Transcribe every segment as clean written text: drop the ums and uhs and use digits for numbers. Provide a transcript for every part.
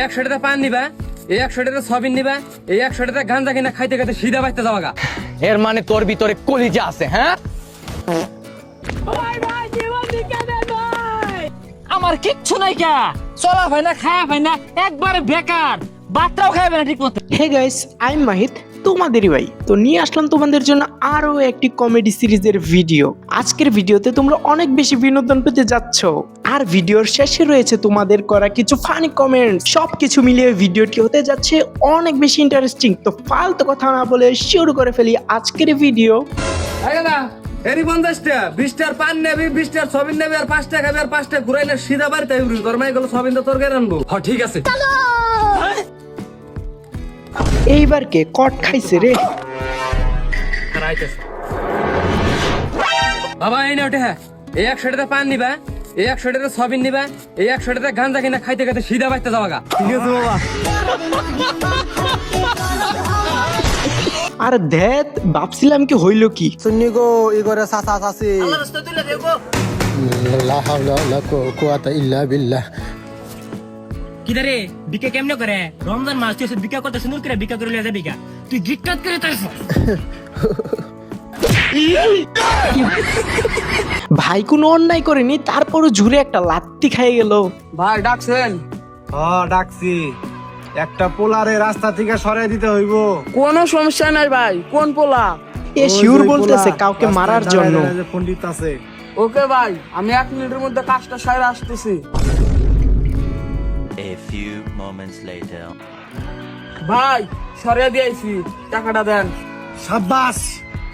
100 টাকা পান নিবা, 100 টাকা সবিন নিবা, 100 টাকা গাঁজা কিনা খাইতে খাইতে সিধা বাইতে যাওয়াগা। এর মানে তোর ভিতরে কলিজা আছে, হ্যাঁ? আমার কিচ্ছু নাই কা, চলা ভাই না খায়া ভাই না, একবারে বেকার, বাচ্চাও খাইবে না ঠিক মতো। হে গাইস, আই এম মাহিত, তোমাদেরই ভাই। তো নিয়ে আসলাম তোমাদের জন্য আরো একটি কমেডি সিরিজের ভিডিও। আজকের ভিডিওতে তোমরা অনেক বেশি বিনোদন পেতে যাচ্ছ, আর ভিডিওর শেষে রয়েছে তোমাদের করা কিছু ফানি কমেন্ট। সবকিছু মিলিয়ে ভিডিওটি হতে যাচ্ছে অনেক বেশি ইন্টারেস্টিং। তো ফালতু কথা না বলে শুরু করে ফেলি আজকের ভিডিও। এরি 50 টাকা, 20 টাকার পান নেবি, 20 টাকার সবিন নেবি, আর 5 টাকা খাবি, আর 5 টাকা ঘুরাইলে সিধা বাড়িতে উড়ি। তোর মাই গেল সবিন তো তোর গায়ে আনবো। হ্যাঁ ঠিক আছে। এইবার কে কট খাইছে রে? বাবা এই না ওঠে, 100 টাকা পান নিবা, 100 টাকা সবিন নিবা, 100 টাকা গাঁজা কিনা খাইতে খাইতে সিধা বাইতে যাওয়াগা। ঠিক আছে বাবা। আর ধ্যাত ভাবছিলাম কি হইল কি। সুন্নি গো ইগরে সাসা সাসি আল্লাহ রাস্তা তুলে দেবো। লা হাওলা লা কুওয়াতা ইল্লা বিল্লাহ। কিদারে বিকা কেমনে করে? রমজান মাস তুই বিকা করতে সুন্দর করে বিকা করে লিয়ে যাবি কা? তুই গিটকাট করে তাইছ। ভাই কোনো অন্যায় করেনি, তারপরও ঝুরে একটা লাত্তি খাইয়ে গেল। ভাই ডাকছেন? ডাকছি, একটা পোলারে রাস্তা থেকে সরাই দিতে হইব। কোনো সমস্যা নাই ভাই, কোন পোলা? এ শিউর বলতেছে কাউকে মারার জন্য। পণ্ডিত আছে। ওকে ভাই, আমি 1 মিনিটের মধ্যে কাজটা সাইরা আসতেছি। A few moments later. ভাই সরিয়ে দিয়েছি, টাকাটা দেন। সাব্বাস,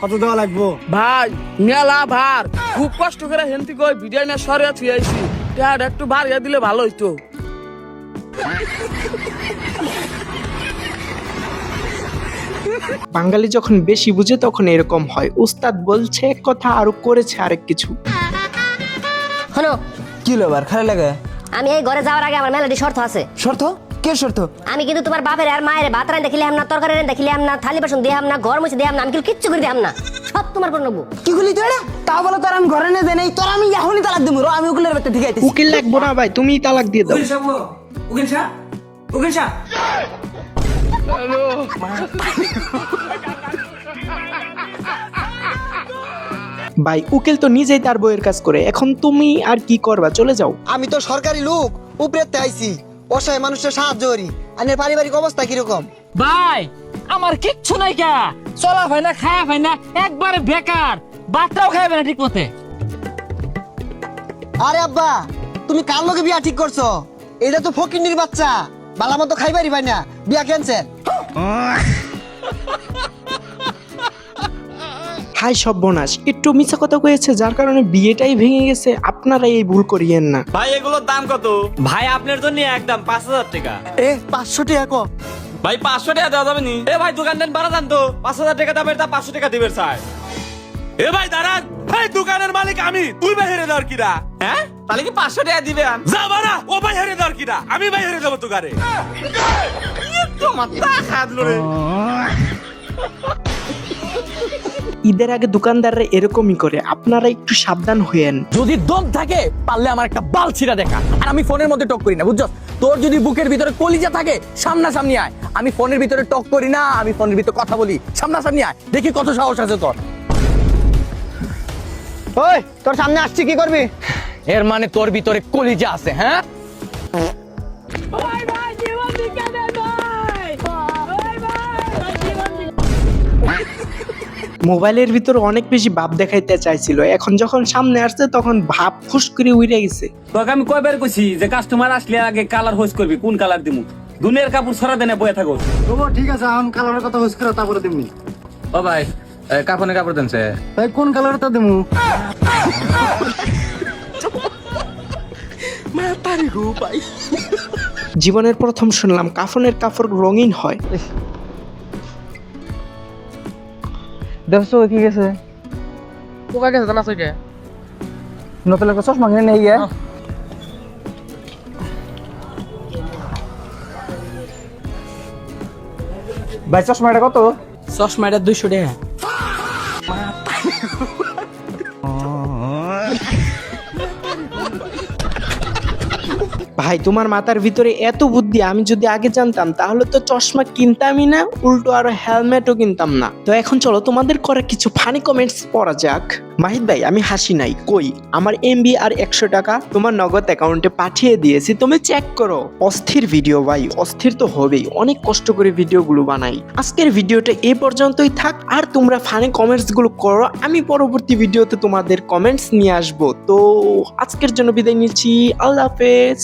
কত দেওয়া লাগবো? ভাই মেলা ভার, খুব কষ্ট করে হেন্তি কই ভিডিও না সরিয়ে থুয়েছি, টাকাটা একটু বাড়িয়ে দিলে ভালো হইতো। বাঙালি যখন বেশি বুঝে তখন এরকম হয়। উস্তাদ বলছে এক কথা আর করেছে আরেক কিছু। শোনো, কি লবার খারাপ লাগে? আমি এই ঘরে যাওয়ার আগে আমার মেলাডি শর্ত আছে। শর্ত? কে শর্ত? আমি কিন্তু তোমার বাপের আর মায়ের ভাত রান দেখিলাম না, তরকারি রান দেখিলাম না, থালি বাসন দিলাম না, ঘর মুছে দিলাম না, আমি কিচ্ছু করে দিলাম না, সব তোমার করে নেবো। কি গুলি তুই তা বলে তোর আমি ঘরে নিয়ে দেই নাই, তোর আমি এখনই তালাক দেবো। আমি উকিলের বাড়িতে ঠিক আছে। উকিল লাগবো না ভাই, তুমি তালাক দিয়ে দাও। উকিল সাহেব ভাই উকিল তো নিজেই তার বইয়ের কাজ করে, এখন তুমি আর কি করবা? চলে যাও। আমি তো সরকারি লোক, উপরেতে আইছি, অসহায় মানুষের সাহায্য করি। আনের পারিবারিক অবস্থা কিরকম? ভাই আমার কিচ্ছু নাই কা, চলা ভাই না খায়া ভাই না, একবারে বেকার, বাচ্চাও খাইবে না ঠিক মতে। আরে আব্বা, তুমি কার লগে বিয়া ঠিক করছো? এটা তো ফকিন্নির বাচ্চা, বালা মতো খাইবারি ভাই না, বিয়া ক্যান্সেল। হাই সর্বনাশ, একটু মিথ্যা কথা কয়েছে যার কারণে বিয়েটাই ভেঙে গেছে। আপনারা এই ভুল করিয়েন না। ভাই এগুলোর দাম কত? ভাই আপনার জন্য একদম 5000 টাকা। 500 টাকা কো ভাই 500 টাকা দেওয়া যাবে নি? এ ভাই দোকান দেন বাড়া জান তো, 5000 টাকা দামের তা 500 টাকা দিবেন স্যার। এ ভাই দাঁড়ান, ভাই দোকানের মালিক আমি, তুই ভাই হেরে দেওয়ার কিরা? হ্যাঁ তাহলে কি 500 টাকা দিবেন? যা বাড়া, ও ভাই হেরে দেওয়ার কিরা? আমি ভাই হেরে দেবো দোকানে। মাথা খাদলো রে। ঈদের আগে দোকানদাররা এরকমই করে, আপনারা একটু সাবধান হয়েন। যদি দম থাকে পারলে আমার একটা বাল ছিঁড়া দেখা। আর আমি ফোনের মধ্যে টক করি না, বুঝছো? তোর যদি বুকের ভিতরে কলিজা থাকে সামনাসামনি আয়। আমি ফোনের ভিতরে টক করি না, আমি ফোনের ভিতরে কথা বলি। সামনাসামনি আয়, দেখি কত সাহস আছে তোর। ওই তোর সামনে আসছি, কি করবি? এর মানে তোর ভিতরে কলিজা আছে, হ্যাঁ? মোবাইলের ভিতর অনেক বেশি ভাব দেখাইতে চাইছিল, এখন যখন সামনে আসছে তখন ভাব ফুস করে উড়ে গেছে। তোকে আমি কয়বার কইছি যে কাস্টমার আসলে আগে কালার হোস করবি, কোন কালার দিমু? দুনিয়ার কাপড় ছড়া দেনে বয়ে থাকো। তবু ঠিক আছে, আমি কালারের কথা হইছ করে তারপরে দিমনি। ও ভাই কাপড়ে কাপড় দেনছে, তাই কোন কালারটা দিমু? জীবনের প্রথম শুনলাম কাফনের কাপড় রঙিন হয়। দেখছো কি গেছে? পোকা গেছে জানা সইটা। নতুন একটা চশমা কিনে নিয়ে গিয়ে ভাই চশমাটা কত? চশমাটা 200 টাকা। ভাই তোমার মাথার ভিতরে এত বুদ্ধি, আমি যদি আগে জানতাম তাহলে তো চশমা কিনতামই না, উল্টো আরো হেলমেটও কিনতাম না। তো এখন চলো তোমাদের করা কিছু ফানি কমেন্টস পড়া যাক। মাহিদ ভাই আমি হাসি নাই, কই আমার এমবি আর 100 টাকা তোমার নগদ অ্যাকাউন্টে পাঠিয়ে দিয়েছি, তুমি চেক করো। অস্থির ভিডিও ভাই, অস্থির তো হবেই, অনেক কষ্ট করে ভিডিওগুলো বানাই। আজকের ভিডিওটা এই পর্যন্তই থাক, আর তোমরা ফানি কমেন্টস গুলো করো, আমি পরবর্তী ভিডিওতে তোমাদের কমেন্টস নিয়ে আসবো। তো আজকের জন্য বিদায় নিচ্ছি, আল্লাহ হাফেজ।